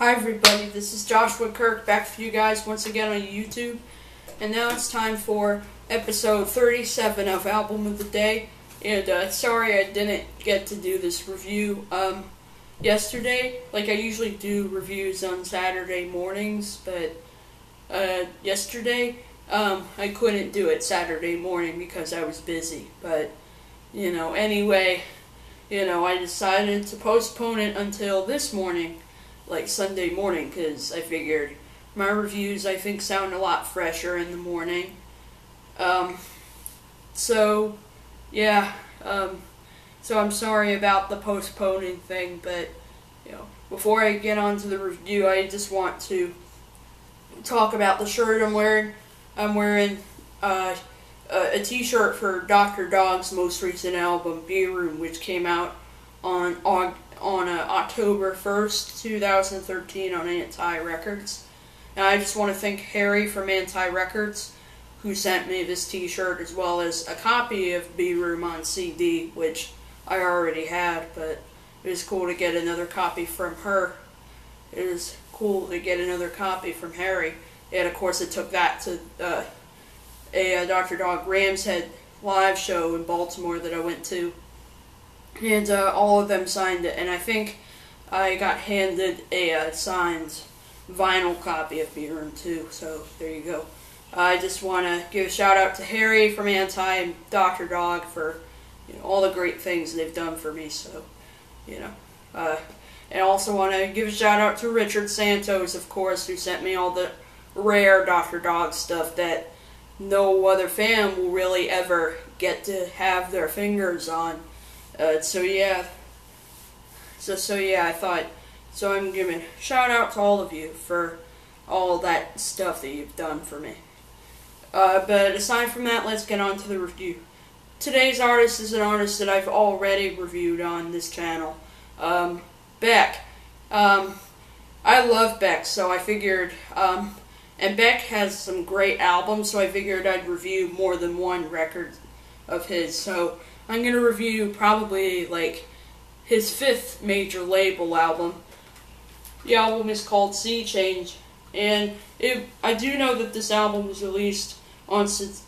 Hi everybody, this is Joshua Kirk back with you guys once again on YouTube, and now it's time for episode 37 of Album of the Day. And sorry I didn't get to do this review yesterday. Like I usually do reviews on Saturday mornings, but yesterday I couldn't do it Saturday morning because I was busy. But anyway, I decided to postpone it until this morning, like Sunday morning, because I figured my reviews, I think, sound a lot fresher in the morning. So I'm sorry about the postponing thing, but before I get on to the review, I just want to talk about the shirt I'm wearing. I'm wearing a t-shirt for Dr. Dog's most recent album, Be Room, which came out on October 1st, 2013 on Anti Records. And I just want to thank Harry from Anti Records, who sent me this t-shirt, as well as a copy of Be Room on CD, which I already had, but it was cool to get another copy from her. It was cool to get another copy from Harry. And of course it took that to a Dr. Dog Ram's Head live show in Baltimore that I went to. And all of them signed it, and I think I got handed a signed vinyl copy of Be Room too, so there you go. I just want to give a shout out to Harry from Anti and Dr. Dog for all the great things they've done for me, so and I also want to give a shout out to Richard Santos, of course, who sent me all the rare Dr. Dog stuff that no other fan will really ever get to have their fingers on. So I'm giving a shout out to all of you for all that stuff that you've done for me. But aside from that, let's get on to the review. Today's artist is an artist that I've already reviewed on this channel, Beck. I love Beck, so I figured, and Beck has some great albums, so I figured I'd review more than one record of his. So I'm going to review probably like his 5th major label album. The album is called Sea Change, and I do know that this album was released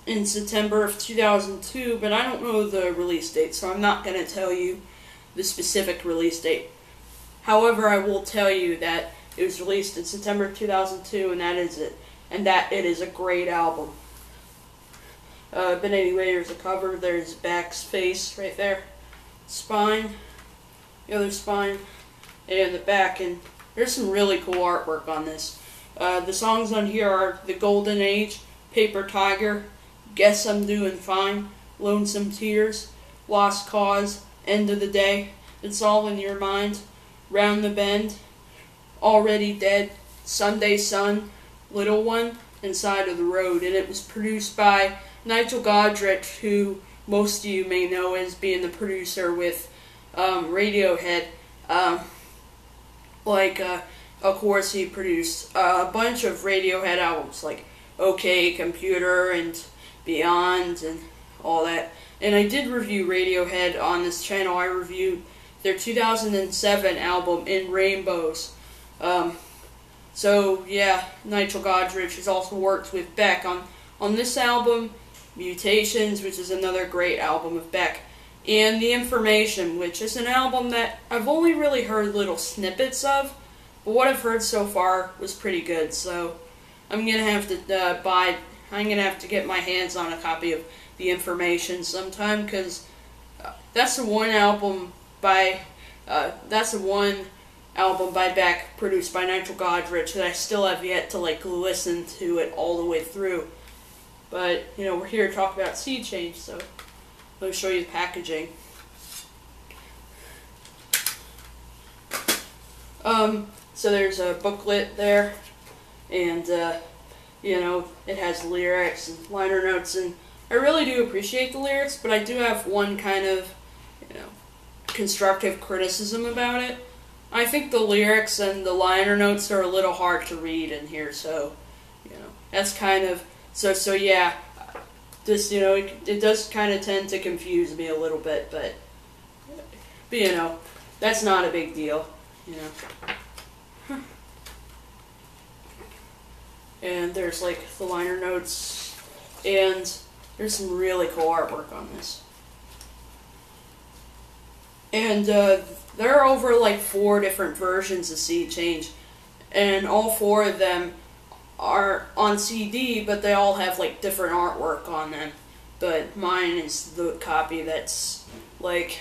in September of 2002, but I don't know the release date, so I'm not going to tell you the specific release date. However, I will tell you that it was released in September of 2002, and that is it. And that it is a great album. But anyway, there's a cover. There's Beck's face right there. Spine. The other spine. And the back. And there's some really cool artwork on this. The songs on here are The Golden Age, Paper Tiger, Guess I'm Doing Fine, Lonesome Tears, Lost Cause, End of the Day, It's All in Your Mind, Round the Bend, Already Dead, Sunday Sun, Little One, and Side of the Road. And it was produced by Nigel, Godrich, who most of you may know as being the producer with Radiohead. Of course, he produced a bunch of Radiohead albums, like OK Computer and Beyond and all that. And I did review Radiohead on this channel. I reviewed their 2007 album, In Rainbows. So yeah, Nigel Godrich has also worked with Beck on this album, Mutations, which is another great album of Beck, and The Information, which is an album that I've only really heard little snippets of, but what I've heard so far was pretty good. So I'm gonna have to get my hands on a copy of The Information sometime, because that's the one album by Beck, produced by Nigel Godrich, that I still have yet to listen to it all the way through. But we're here to talk about Sea Change, so let me show you the packaging. So there's a booklet there, and it has lyrics and liner notes, and I really do appreciate the lyrics, but I do have one kind of constructive criticism about it. I think the lyrics and the liner notes are a little hard to read in here, so that's kind of yeah. This it does kind of tend to confuse me a little bit, but that's not a big deal. and there's like the liner notes, and there's some really cool artwork on this. And there are over like 4 different versions of C Change, and all 4 of them are on CD, but they all have like different artwork on them. But mine is the copy that's like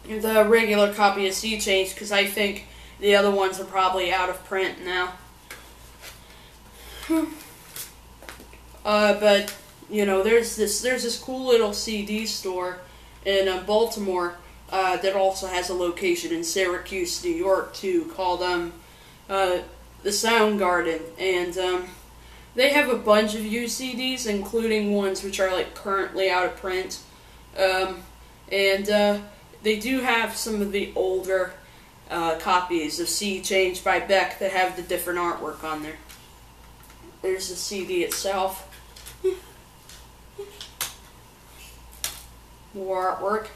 the regular copy of C Change, because I think the other ones are probably out of print now. But you know, there's this cool little CD store in Baltimore that also has a location in Syracuse, New York too, called the Sound Garden, and they have a bunch of used CDs, including ones which are like currently out of print, and they do have some of the older copies of C Change by Beck that have the different artwork on there. There's the CD itself. More artwork.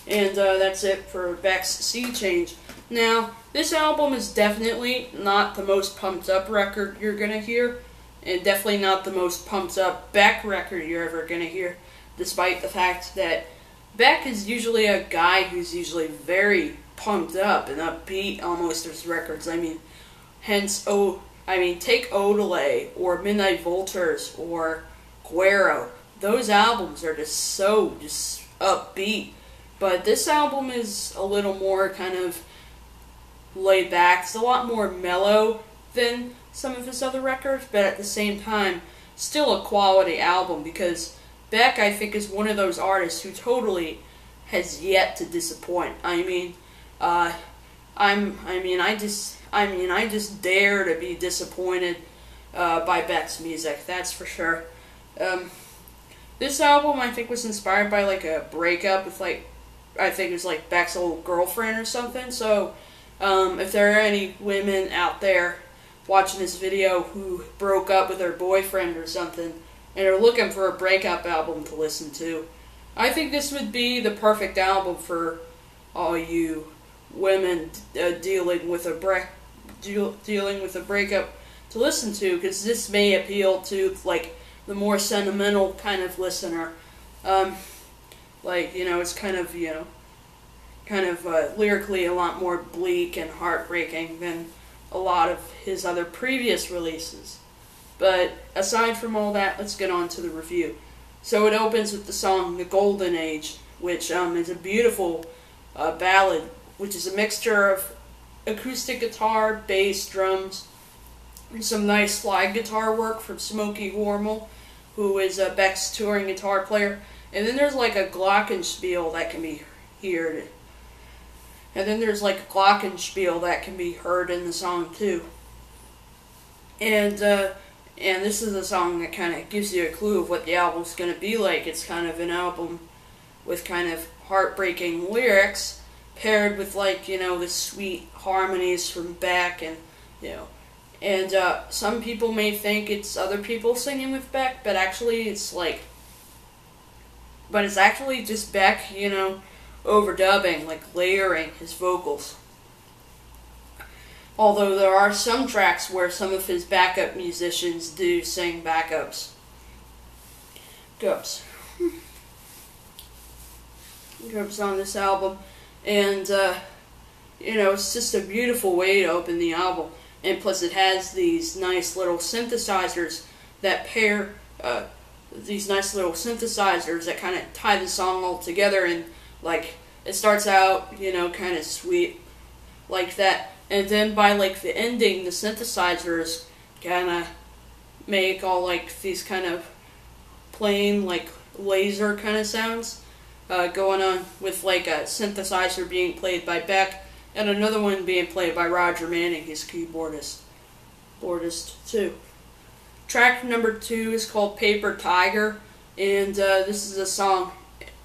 And that's it for Beck's C Change. Now, this album is definitely not the most pumped up record you're going to hear, and definitely not the most pumped up Beck record you're ever going to hear, despite the fact that Beck is usually a guy who's usually very pumped up and upbeat on most of his records. I mean, take Odelay or Midnight Vultures or Guero. Those albums are just upbeat. But this album is a little more kind of laid back. It's a lot more mellow than some of his other records, but at the same time, still a quality album, because Beck, I think, is one of those artists who totally has yet to disappoint. I just dare to be disappointed by Beck's music. That's for sure. This album, I think, was inspired by like a breakup with I think it was like Beck's old girlfriend or something. So, if there are any women out there watching this video who broke up with their boyfriend or something and are looking for a breakup album to listen to, I think this would be the perfect album for all you women dealing with a breakup to listen to, because this may appeal to like the more sentimental kind of listener. It's kind of lyrically a lot more bleak and heartbreaking than a lot of his other previous releases. But aside from all that, let's get on to the review. So it opens with the song The Golden Age, which is a beautiful ballad, which is a mixture of acoustic guitar, bass, drums, and some nice slide guitar work from Smokey Hormel, who is Beck's touring guitar player. And then there's like a glockenspiel that can be heard. And then there's like a glockenspiel that can be heard in the song too. And this is a song that kind of gives you a clue of what the album's going to be like. It's kind of an album with kind of heartbreaking lyrics paired with the sweet harmonies from Beck, and some people may think it's other people singing with Beck, but actually it's actually just Beck, overdubbing, layering his vocals. Although there are some tracks where some of his backup musicians do sing backups. Gubs on this album, and it's just a beautiful way to open the album. And plus, it has these nice little synthesizers that pair that kind of tie the song all together, and it starts out kind of sweet like that, and then by the ending, the synthesizers kind of make all these kind of plain laser kind of sounds going on, with a synthesizer being played by Beck and another one being played by Roger Manning, his keyboardist too. Track number 2 is called Paper Tiger, and this is a song,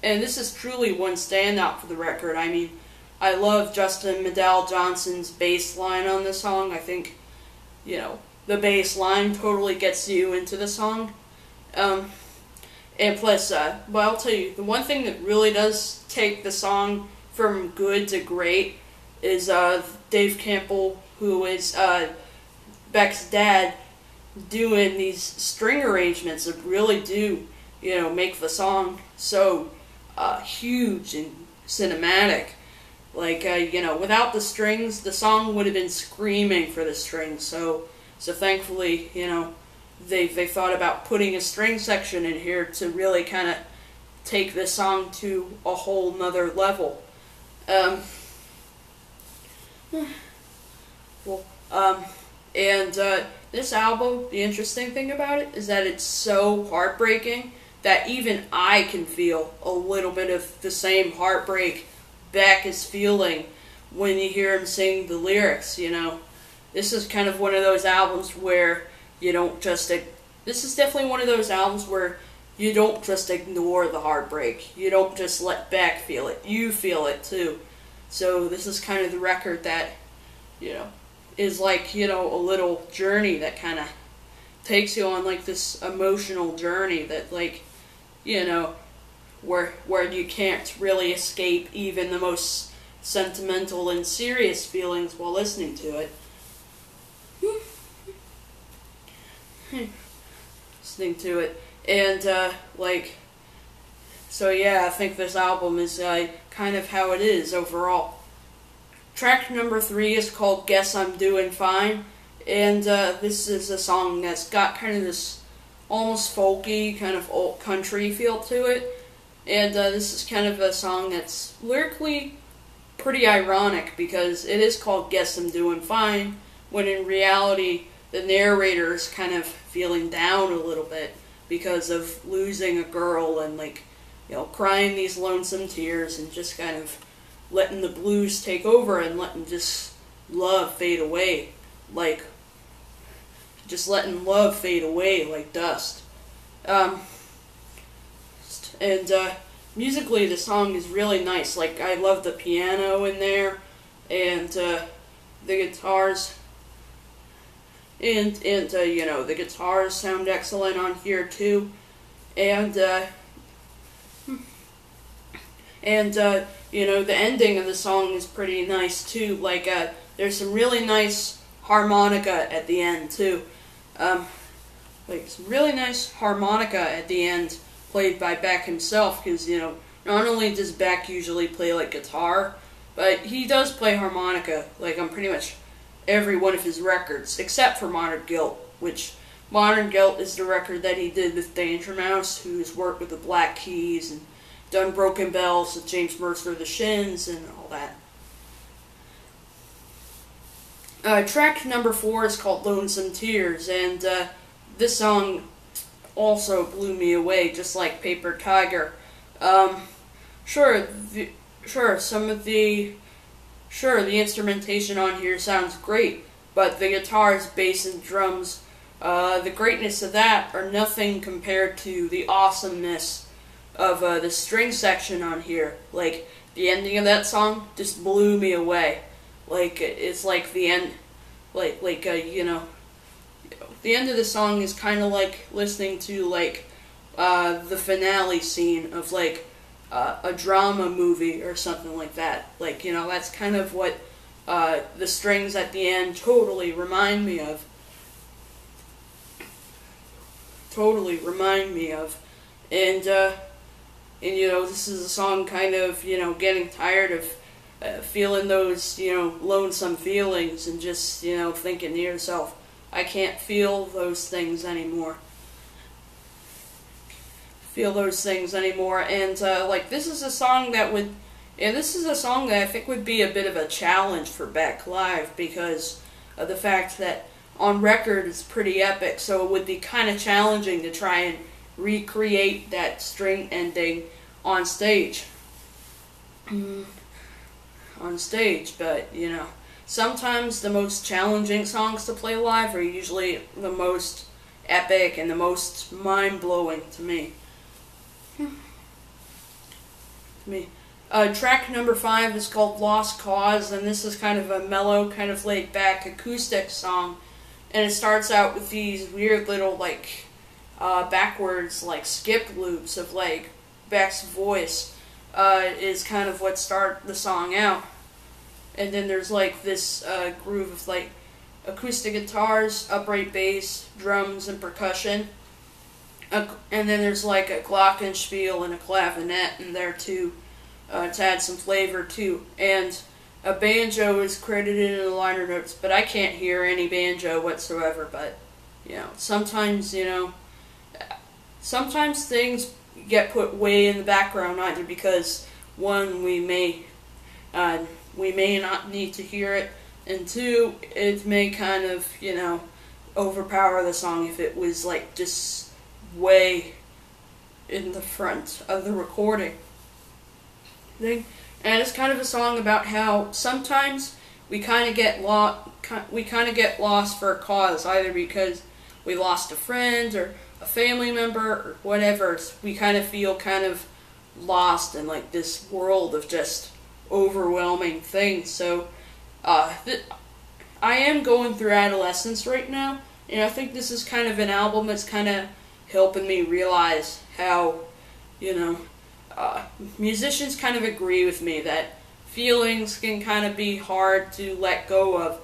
and this is truly one standout for the record. I love Justin Meldal-Johnson's bass line on the song. I think, the bass line totally gets you into the song. And plus, I'll tell you, the one thing that really does take the song from good to great is Dave Campbell, who is Beck's dad, doing these string arrangements that really do, make the song so huge and cinematic. Like, without the strings, the song would have been screaming for the strings. So thankfully, they thought about putting a string section in here to really kind of take this song to a whole nother level. This album, the interesting thing about it is that it's so heartbreaking that even I can feel a little bit of the same heartbreak Beck is feeling when you hear him sing the lyrics, This is kind of one of those albums where you don't just... This is definitely one of those albums where you don't just ignore the heartbreak. You don't just let Beck feel it. You feel it, too. So this is kind of the record that, is like, a little journey that kind of takes you on, like, this emotional journey that, like, where you can't really escape even the most sentimental and serious feelings while listening to it. And, so yeah, I think this album is kind of how it is overall. Track number 3 is called Guess I'm Doing Fine, and this is a song that's got kind of this almost folky, kind of old country feel to it. And this is kind of a song that's lyrically pretty ironic because it is called Guess I'm Doing Fine, when in reality the narrator is kind of feeling down a little bit because of losing a girl and, like, crying these lonesome tears and just kind of letting the blues take over and letting just love fade away, like, like dust. Musically, the song is really nice. Like, I love the piano in there, and the guitars, and the guitars sound excellent on here too, and the ending of the song is pretty nice too. Like, there's some really nice harmonica at the end too. Like, some really nice harmonica at the end, played by Beck himself, because, not only does Beck usually play, like, guitar, but he does play harmonica, like, on pretty much every one of his records, except for Modern Guilt, which Modern Guilt is the record that he did with Danger Mouse, who's worked with the Black Keys and done Broken Bells with James Mercer the Shins and all that. Track number 4 is called Lonesome Tears, and this song also blew me away, just like Paper Tiger. The instrumentation on here sounds great, but the guitars, bass, and drums, the greatness of that are nothing compared to the awesomeness of the string section on here. Like, the ending of that song just blew me away. Like, it's like the end, the end of the song is kind of like listening to, like, the finale scene of, like, a drama movie or something like that. Like, that's kind of what the strings at the end totally remind me of. And, this is a song kind of, getting tired of feeling those, lonesome feelings and just, thinking to yourself, I can't feel those things anymore. And, this is a song that I think would be a bit of a challenge for Beck live, because of the fact that on record it's pretty epic, so it would be kind of challenging to try and recreate that string ending on stage. But, sometimes the most challenging songs to play live are usually the most epic and the most mind-blowing to me. Track number 5 is called Lost Cause, and this is kind of a mellow, kind of laid-back acoustic song, and it starts out with these weird little, like, backwards, like, skip loops of, like, Beck's voice is kind of what start the song out. and then there's like this groove of like acoustic guitars, upright bass, drums, and percussion. And then there's like a glockenspiel and a clavinet in there too, to add some flavor too. And a banjo is credited in the liner notes, but I can't hear any banjo whatsoever. But sometimes sometimes things get put way in the background, either because one, we may not need to hear it, and two, it may kind of overpower the song if it was like just way in the front of the recording thing. And it's kind of a song about how sometimes we kind of get lost for a cause, either because we lost a friend or a family member or whatever. We kind of feel kind of lost in like this world of just overwhelming things. So I am going through adolescence right now, and I think this is kind of an album that's kind of helping me realize how musicians kind of agree with me that feelings can kind of be hard to let go of,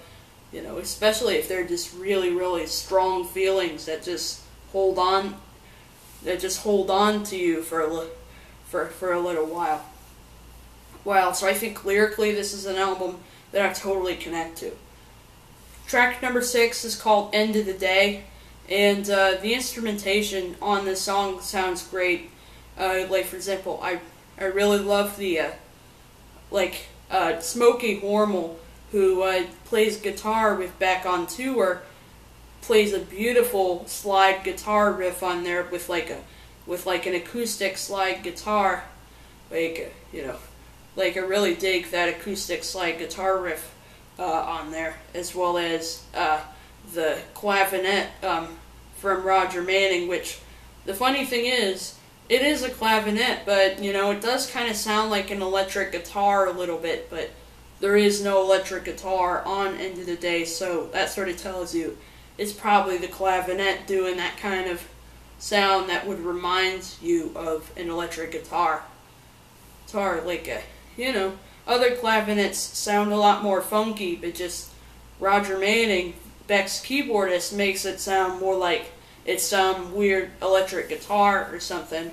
especially if they're just really, really strong feelings that just hold on to you for a little while. So I think lyrically this is an album that I totally connect to. Track number 6 is called End of the Day, and the instrumentation on this song sounds great. Like, for example, I really love the Smokey Hormel, who plays guitar with Beck on tour, plays a beautiful slide guitar riff on there with an acoustic slide guitar. I really dig that acoustic slide guitar riff on there, as well as the clavinet from Roger Manning, which the funny thing is, it is a clavinet, but it does kind of sound like an electric guitar a little bit, but there is no electric guitar on End of the Day, so that sort of tells you it's probably the clavinet doing that kind of sound that would remind you of an electric guitar. Other clavinets sound a lot more funky, but just Roger Manning, Beck's keyboardist, makes it sound more like it's some weird electric guitar or something.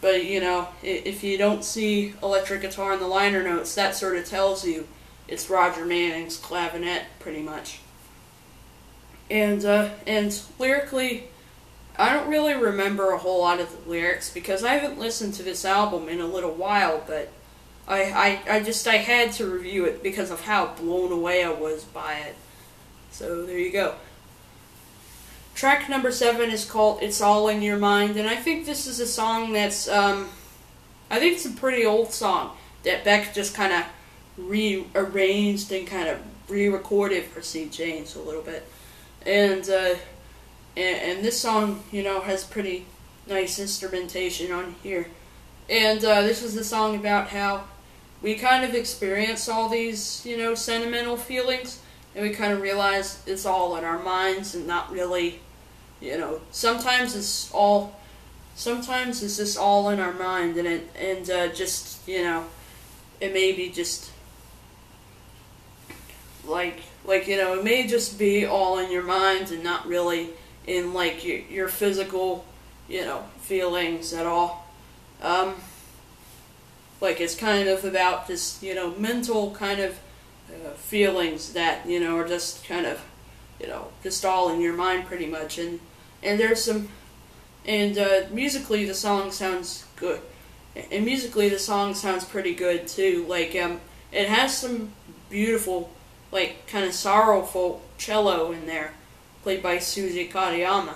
But, if you don't see electric guitar in the liner notes, that sort of tells you it's Roger Manning's clavinet, pretty much. And lyrically, I don't really remember a whole lot of the lyrics because I haven't listened to this album in a little while, but I had to review it because of how blown away I was by it. So there you go. Track number 7 is called It's All in Your Mind, and I think this is a song that's, I think it's a pretty old song that Beck just kind of rearranged and kind of re-recorded for C. James a little bit. And this song, has pretty nice instrumentation on here. And this is a song about how we kind of experience all these, sentimental feelings, and we kind of realize it's all in our minds and not really, sometimes it's just all in our mind, and it may be just it may just be all in your mind and not really in your physical, feelings at all. It's kind of about this, mental kind of feelings that, are just kind of, just all in your mind pretty much. And there's some, and musically the song sounds good. And musically the song sounds pretty good too. It has some beautiful, kind of sorrowful cello in there, played by Suzy Katayama.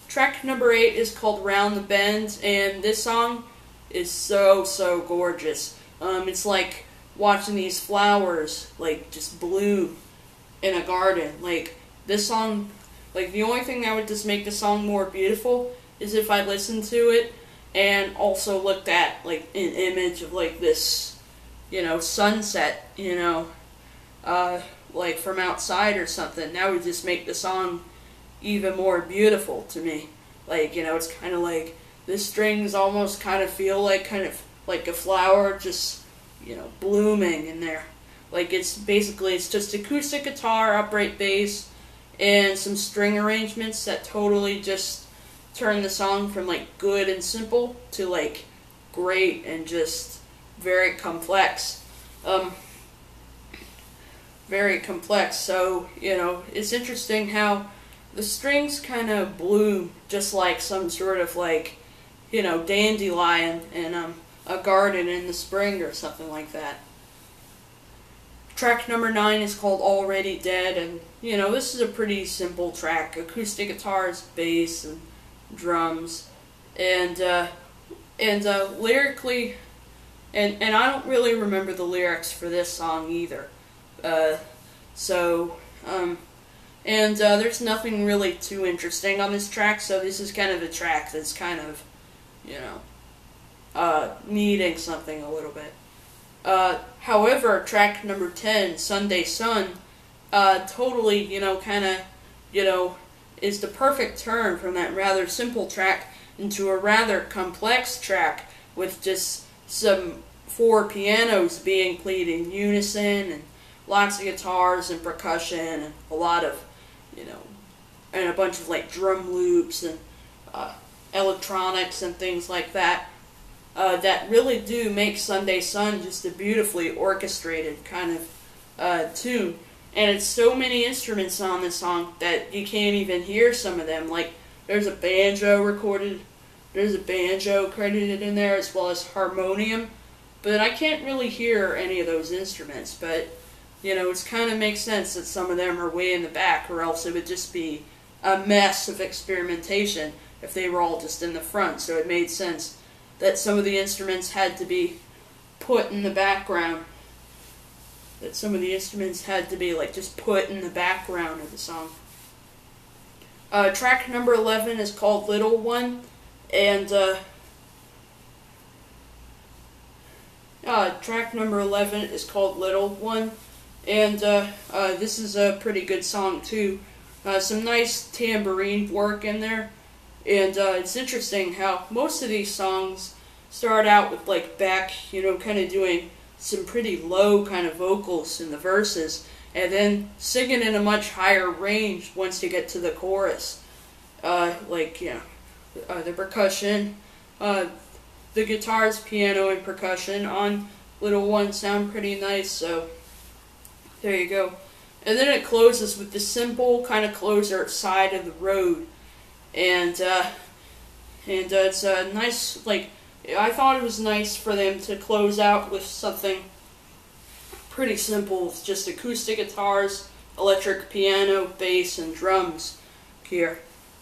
Track number 8 is called Round the Bend, and this song is so gorgeous. It's like watching these flowers, just bloom in a garden. This song, the only thing that would just make the song more beautiful is if I listened to it and also looked at, an image of, this, sunset, from outside or something. That would just make the song even more beautiful to me. It's kind of the strings almost kind of feel like a flower just, blooming in there. Like, it's just acoustic guitar, upright bass, and some string arrangements that totally just turn the song from, like, good and simple to, like, great and just very complex. Very complex. So, it's interesting how the strings kind of bloom just like some sort of, like, dandelion in a garden in the spring or something like that. Track number 9 is called Already Dead, and this is a pretty simple track. Acoustic guitars, bass, and drums, and lyrically, and I don't really remember the lyrics for this song either. There's nothing really too interesting on this track, so this is kind of a track that's kind of, needing something a little bit. However, track number 10, Sunday Sun, totally, is the perfect turn from that rather simple track into a rather complex track with just some 4 pianos being played in unison and lots of guitars and percussion and a lot of, and a bunch of, like, drum loops and electronics and things like that. That really do make Sunday Sun just a beautifully orchestrated kind of tune. And it's so many instruments on this song that you can't even hear some of them. Like, there's a banjo credited in there, as well as harmonium. But I can't really hear any of those instruments. But, it kind of makes sense that some of them are way in the back, or else it would just be a mess of experimentation if they were all just in the front. So it made sense that some of the instruments had to be put in the background. That some of the instruments had to be, like, just put in the background of the song. Track number 11 is called Little One, and track number 11 is called Little One, and this is a pretty good song too. Some nice tambourine work in there. And it's interesting how most of these songs start out with, like, Beck, kind of doing some pretty low kind of vocals in the verses, and then singing in a much higher range once you get to the chorus. The percussion, the guitars, piano, and percussion on Little One sound pretty nice, so there you go. And then it closes with the simple kind of closer, Side of the Road. And it's a nice, like, I thought it was nice for them to close out with something pretty simple, with just acoustic guitars, electric piano, bass, and drums here.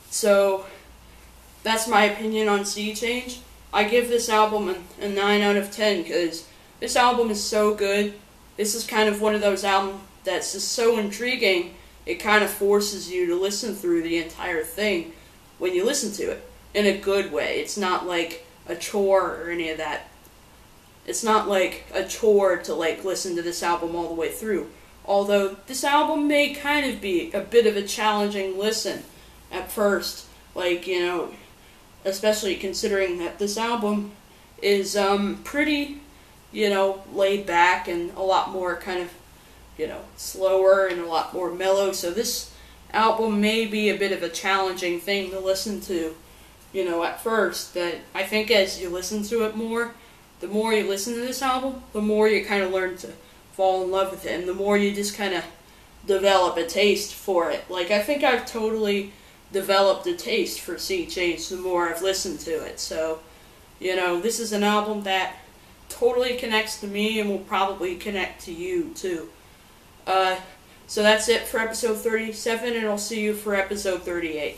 So, that's my opinion on Sea Change. I give this album a 9 out of 10, because this album is so good. This is kind of one of those albums that's just so intriguing, it kind of forces you to listen through the entire thing when you listen to it, in a good way. It's not like a chore or any of that. It's not like a chore to, like, listen to this album all the way through. Although, this album may kind of be a bit of a challenging listen at first. Like, especially considering that this album is pretty, laid back and a lot more kind of, slower and a lot more mellow. So this album may be a bit of a challenging thing to listen to, at first. But I think as you listen to it more, the more you listen to this album, the more you kind of learn to fall in love with it, and the more you just kind of develop a taste for it. Like, I think I've totally developed a taste for Sea Change the more I've listened to it. So, this is an album that totally connects to me and will probably connect to you too. So that's it for episode 37, and I'll see you for episode 38.